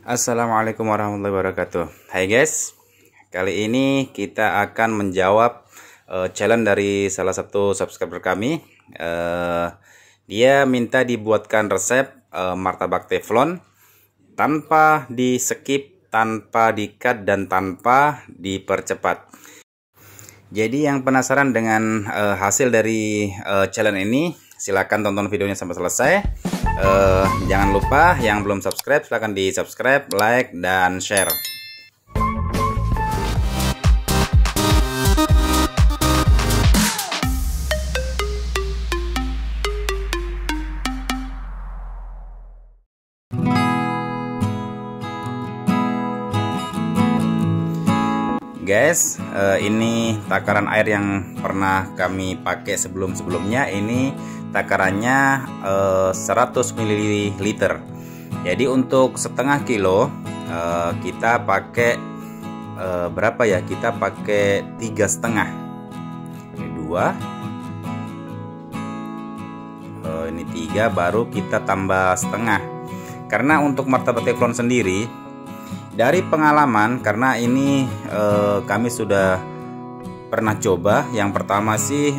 Assalamualaikum warahmatullahi wabarakatuh. Hai guys, kali ini kita akan menjawab challenge dari salah satu subscriber kami. Dia minta dibuatkan resep martabak teflon tanpa di skip, tanpa di cut, dan tanpa dipercepat. Jadi yang penasaran dengan hasil dari challenge ini, silahkan tonton videonya sampai selesai. Jangan lupa yang belum subscribe, silahkan di subscribe, like, dan share. Guys, ini takaran air yang pernah kami pakai sebelumnya. Ini takarannya 100 ml. Jadi untuk setengah kilo kita pakai berapa ya? Kita pakai 3,5. Ini 2. Ini 3, baru kita tambah setengah. Karena untuk martabak teflon sendiri, dari pengalaman, karena ini kami sudah pernah coba. Yang pertama sih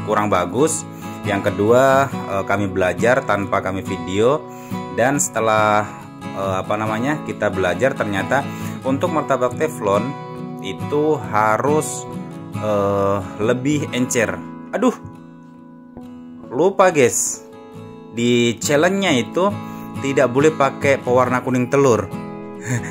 kurang bagus. Yang kedua kami belajar tanpa kami video. Dan setelah kita belajar, ternyata untuk martabak teflon itu harus lebih encer. Aduh, lupa guys, di challenge-nya itu tidak boleh pakai pewarna kuning telur.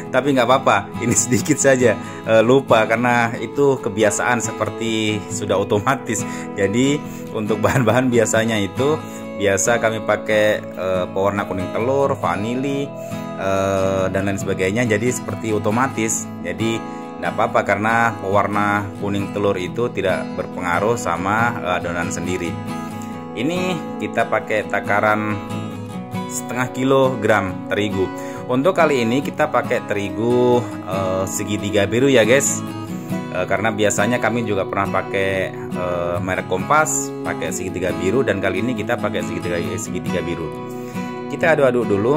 Tapi nggak apa-apa, ini sedikit saja lupa karena itu kebiasaan seperti sudah otomatis. Jadi untuk bahan-bahan biasanya itu biasa kami pakai pewarna kuning telur, vanili, dan lain sebagainya. Jadi seperti otomatis. Jadi nggak apa-apa karena pewarna kuning telur itu tidak berpengaruh sama adonan sendiri. Ini kita pakai takaran setengah kilogram terigu. Untuk kali ini kita pakai terigu segitiga biru ya guys, karena biasanya kami juga pernah pakai merek Kompas, pakai segitiga biru, dan kali ini kita pakai segitiga biru. Kita aduk-aduk dulu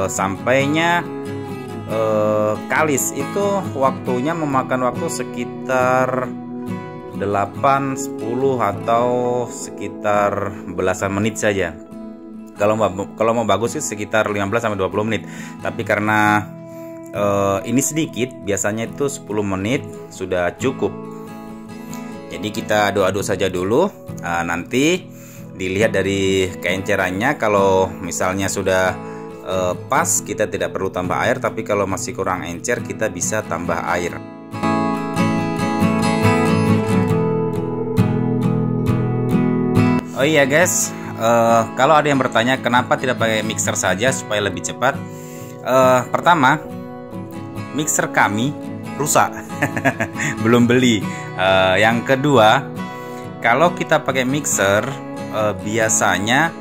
sampainya kalis. Itu waktunya memakan waktu sekitar 8, 10 atau sekitar belasan menit saja. Kalau mau bagus sih sekitar 15-20 menit. Tapi karena ini sedikit, biasanya itu 10 menit sudah cukup. Jadi kita aduk-aduk saja dulu. Nanti dilihat dari keencerannya. Kalau misalnya sudah pas, kita tidak perlu tambah air. Tapi kalau masih kurang encer, kita bisa tambah air. Oh iya guys, kalau ada yang bertanya kenapa tidak pakai mixer saja supaya lebih cepat. Pertama, mixer kami rusak, belum beli. Yang kedua, kalau kita pakai mixer, biasanya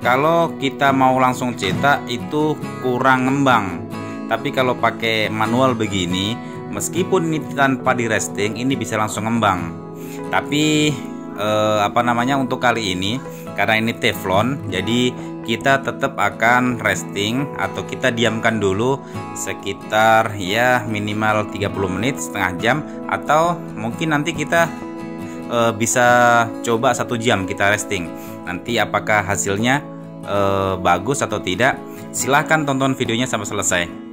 kalau kita mau langsung cetak itu kurang ngembang. Tapi kalau pakai manual begini, meskipun ini tanpa di resting, ini bisa langsung ngembang. Tapi untuk kali ini karena ini teflon, jadi kita tetap akan resting atau kita diamkan dulu sekitar ya minimal 30 menit, setengah jam, atau mungkin nanti kita bisa coba 1 jam kita resting. Nanti apakah hasilnya bagus atau tidak, silahkan tonton videonya sampai selesai.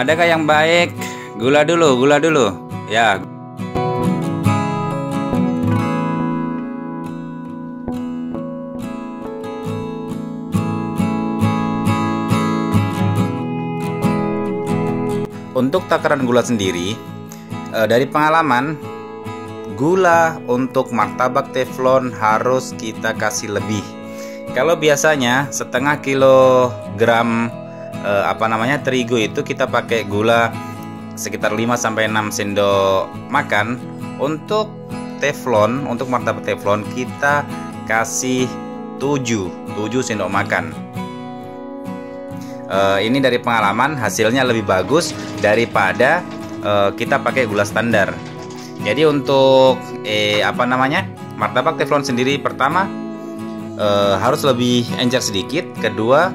Adakah yang baik? Gula dulu ya. Untuk takaran gula sendiri, dari pengalaman, gula untuk martabak teflon harus kita kasih lebih. Kalau biasanya setengah kilogram terigu itu kita pakai gula sekitar 5-6 sendok makan. Untuk teflon, untuk martabak teflon kita kasih 7 sendok makan. Ini dari pengalaman hasilnya lebih bagus daripada kita pakai gula standar. Jadi untuk martabak teflon sendiri, pertama harus lebih encer sedikit, kedua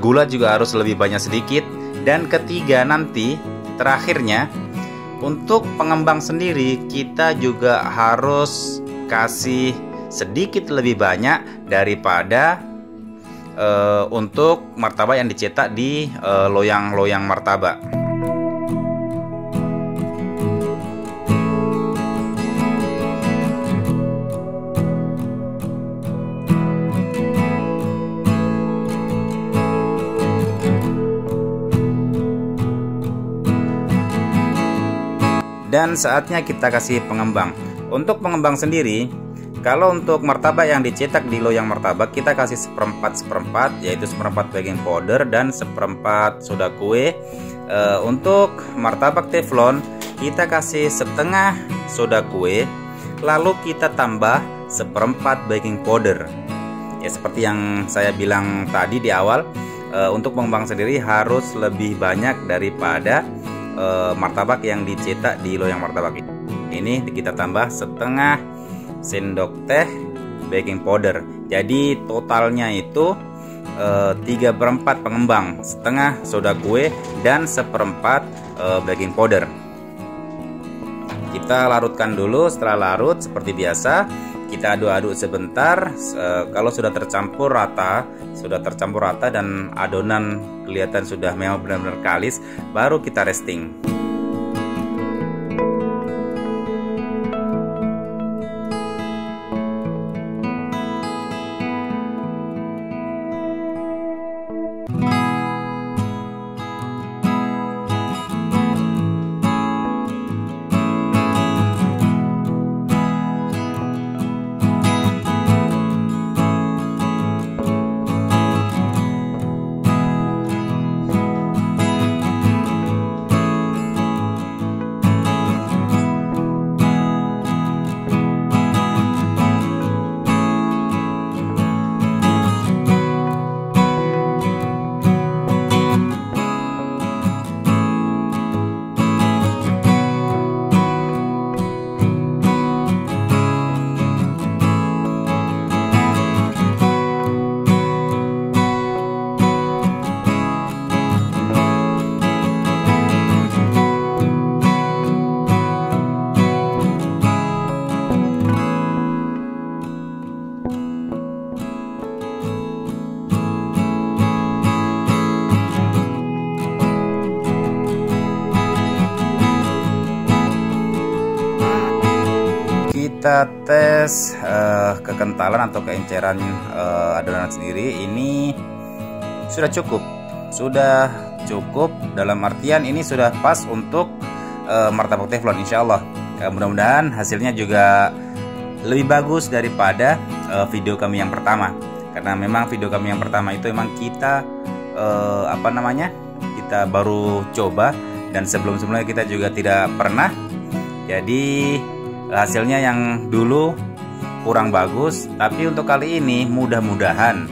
gula juga harus lebih banyak sedikit, dan ketiga nanti terakhirnya untuk pengembang sendiri kita juga harus kasih sedikit lebih banyak daripada untuk martabak yang dicetak di loyang-loyang martabak. Dan saatnya kita kasih pengembang. Untuk pengembang sendiri, kalau untuk martabak yang dicetak di loyang martabak kita kasih seperempat, yaitu seperempat baking powder dan seperempat soda kue. Untuk martabak teflon kita kasih setengah soda kue, lalu kita tambah seperempat baking powder. Ya seperti yang saya bilang tadi di awal, untuk pengembang sendiri harus lebih banyak daripada martabak yang dicetak di loyang martabak. Ini kita tambah setengah sendok teh baking powder. Jadi totalnya itu 3/4 pengembang, setengah soda kue, dan seperempat baking powder. Kita larutkan dulu. Setelah larut seperti biasa kita aduk-aduk sebentar. Kalau sudah tercampur rata dan adonan kelihatan sudah memang benar-benar kalis, baru kita resting. Kita tes kekentalan atau keenceran adonan sendiri. Ini sudah cukup dalam artian ini sudah pas untuk martabak teflon, insya Allah. Mudah-mudahan hasilnya juga lebih bagus daripada video kami yang pertama, karena memang video kami yang pertama itu memang kita kita baru coba, dan sebelumnya kita juga tidak pernah. Jadi hasilnya yang dulu kurang bagus, tapi untuk kali ini mudah-mudahan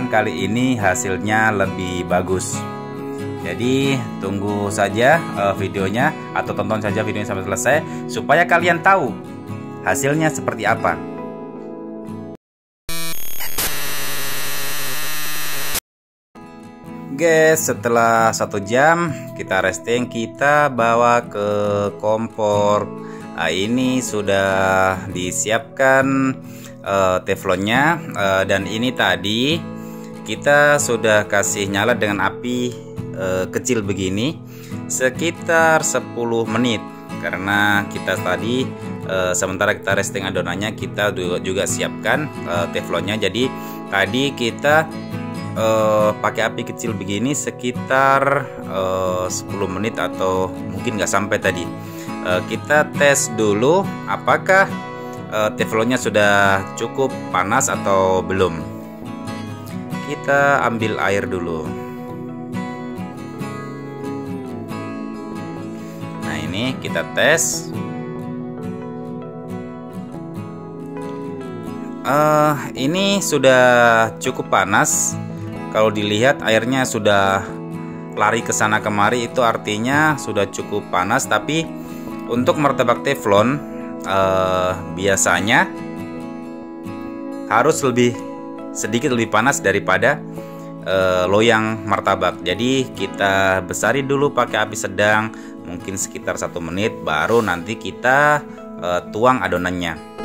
kali ini hasilnya lebih bagus. Jadi tunggu saja videonya, atau tonton saja videonya sampai selesai supaya kalian tahu hasilnya seperti apa. Guys, setelah 1 jam kita resting, kita bawa ke kompor. Nah, ini sudah disiapkan teflonnya, dan ini tadi kita sudah kasih nyala dengan api kecil begini sekitar 10 menit, karena kita tadi sementara kita resting adonannya kita juga siapkan teflonnya. Jadi tadi kita pakai api kecil begini sekitar 10 menit atau mungkin nggak sampai tadi. Kita tes dulu apakah teflonnya sudah cukup panas atau belum. Kita ambil air dulu. Nah, ini kita tes. Ini sudah cukup panas. Kalau dilihat airnya sudah lari ke sana kemari, itu artinya sudah cukup panas. Tapi untuk martabak teflon biasanya harus sedikit lebih panas daripada loyang martabak. Jadi kita besari dulu pakai api sedang, mungkin sekitar 1 menit, baru nanti kita tuang adonannya.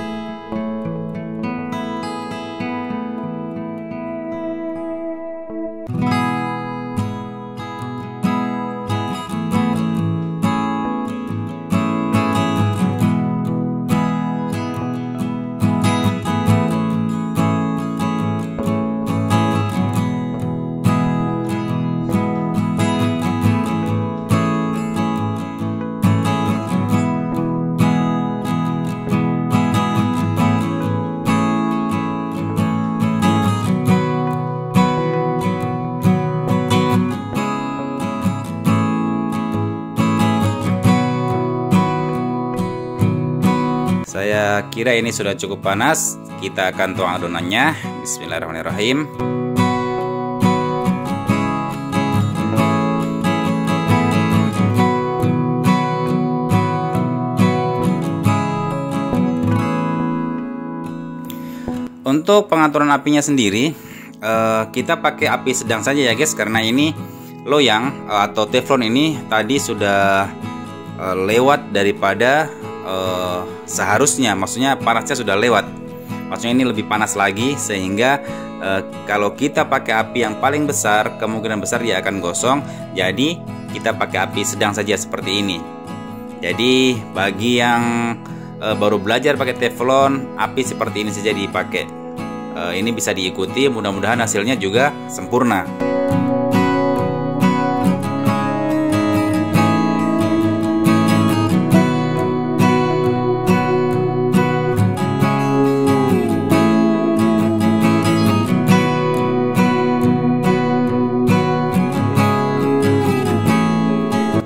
Saya kira ini sudah cukup panas. Kita akan tuang adonannya. Bismillahirrahmanirrahim. Untuk pengaturan apinya sendiri, kita pakai api sedang saja ya guys, karena ini loyang atau teflon ini tadi sudah lewat daripada seharusnya, maksudnya panasnya sudah lewat, maksudnya ini lebih panas lagi, sehingga kalau kita pakai api yang paling besar, kemungkinan besar dia akan gosong. Jadi kita pakai api sedang saja seperti ini. Jadi bagi yang baru belajar pakai teflon, api seperti ini saja dipakai. Ini bisa diikuti, mudah-mudahan hasilnya juga sempurna.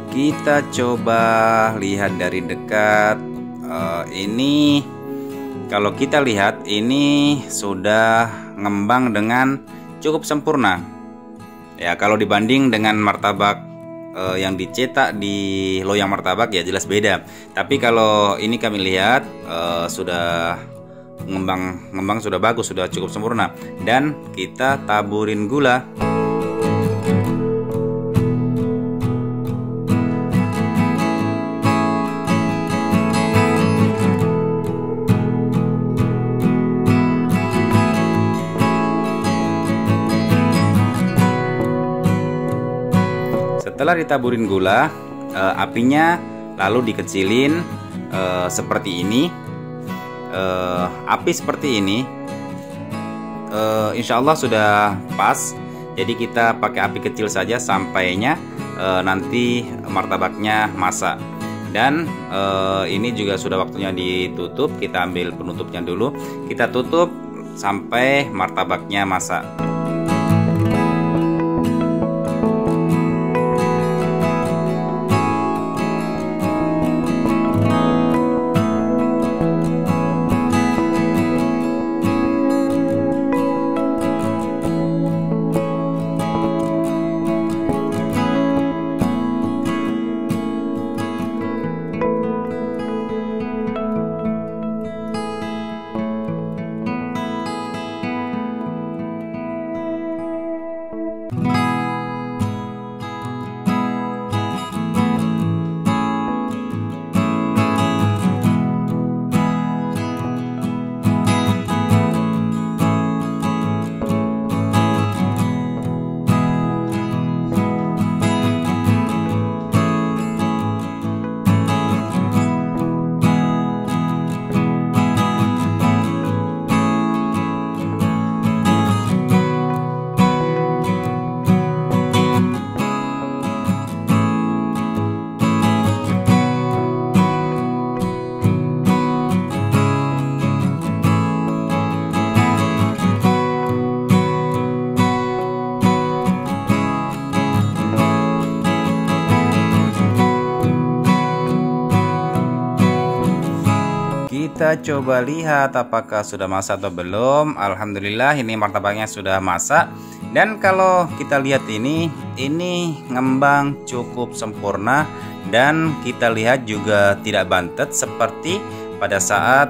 Kita coba lihat dari dekat. Ini kalau kita lihat ini sudah ngembang dengan cukup sempurna. Ya, kalau dibanding dengan martabak yang dicetak di loyang martabak ya jelas beda. Tapi kalau ini kami lihat sudah ngembang sudah bagus, sudah cukup sempurna. Dan kita taburin gula. Setelah ditaburin gula, apinya lalu dikecilin seperti ini. Api seperti ini insya Allah sudah pas. Jadi kita pakai api kecil saja sampainya nanti martabaknya masak. Dan ini juga sudah waktunya ditutup. Kita ambil penutupnya dulu. Kita tutup sampai martabaknya masak. kita coba lihat apakah sudah masak atau belum. Alhamdulillah ini martabaknya sudah masak. Dan kalau kita lihat ini ngembang cukup sempurna. Dan kita lihat juga tidak bantet seperti pada saat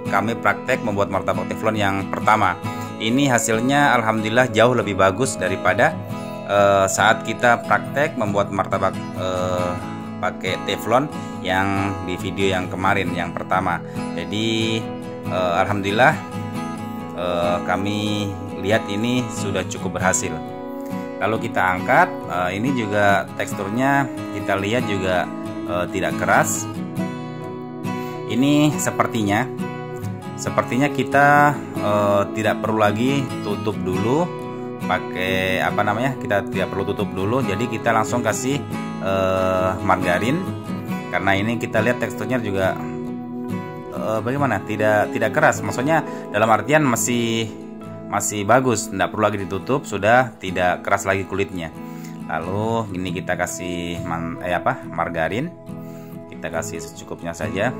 kami praktek membuat martabak teflon yang pertama. Ini hasilnya alhamdulillah jauh lebih bagus daripada saat kita praktek membuat martabak pakai teflon yang di video yang kemarin yang pertama. Jadi alhamdulillah kami lihat ini sudah cukup berhasil. Kalau kita angkat ini juga teksturnya kita lihat juga tidak keras. Ini sepertinya kita tidak perlu lagi tutup dulu pakai kita tidak perlu tutup dulu, jadi kita langsung kasih margarin. Karena ini kita lihat teksturnya juga bagaimana, tidak keras, maksudnya dalam artian masih bagus, tidak perlu lagi ditutup, sudah tidak keras lagi kulitnya. Lalu ini kita kasih margarin, kita kasih secukupnya saja.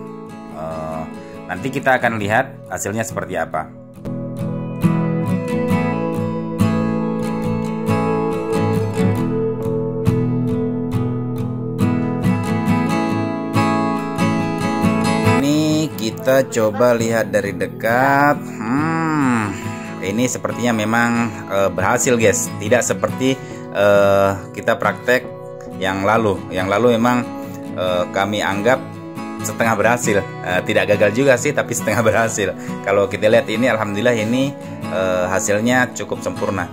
Nanti kita akan lihat hasilnya seperti apa. Kita coba lihat dari dekat. Ini sepertinya memang berhasil guys. Tidak seperti kita praktek yang lalu. Yang lalu memang kami anggap setengah berhasil. Tidak gagal juga sih, tapi setengah berhasil. Kalau kita lihat ini alhamdulillah ini hasilnya cukup sempurna.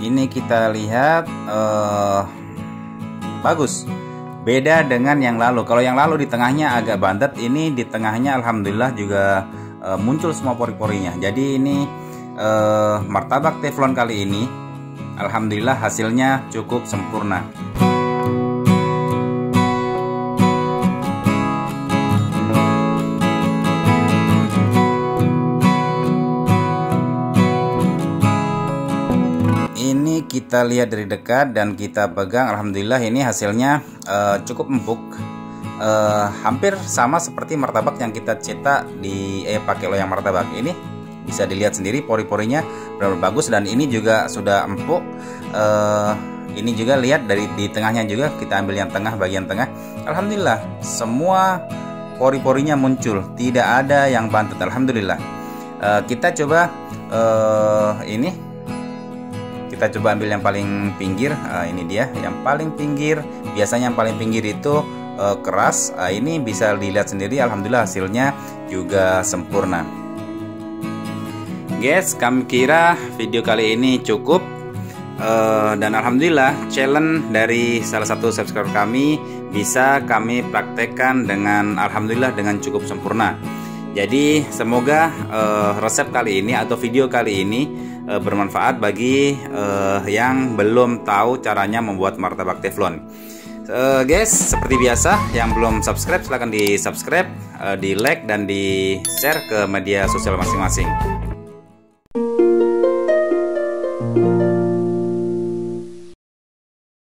Ini kita lihat bagus, beda dengan yang lalu. Kalau yang lalu di tengahnya agak bantet, ini di tengahnya alhamdulillah juga muncul semua pori-porinya. Jadi ini martabak teflon kali ini alhamdulillah hasilnya cukup sempurna. Ini kita lihat dari dekat dan kita pegang, alhamdulillah ini hasilnya cukup empuk, hampir sama seperti martabak yang kita cetak di pakai loyang martabak. Ini bisa dilihat sendiri pori-porinya benar-benar bagus, dan ini juga sudah empuk. Ini juga lihat dari di tengahnya juga, kita ambil yang tengah, bagian tengah, alhamdulillah semua pori-porinya muncul, tidak ada yang bantet, alhamdulillah. Kita coba kita coba ambil yang paling pinggir. Ini dia yang paling pinggir. Biasanya yang paling pinggir itu keras. Ini bisa dilihat sendiri, alhamdulillah hasilnya juga sempurna. Guys, kami kira video kali ini cukup, dan alhamdulillah challenge dari salah satu subscriber kami bisa kami praktekkan dengan alhamdulillah dengan cukup sempurna. Jadi semoga resep kali ini atau video kali ini bermanfaat bagi yang belum tahu caranya membuat martabak teflon. Guys, seperti biasa, yang belum subscribe silahkan di subscribe, di like dan di share ke media sosial masing-masing.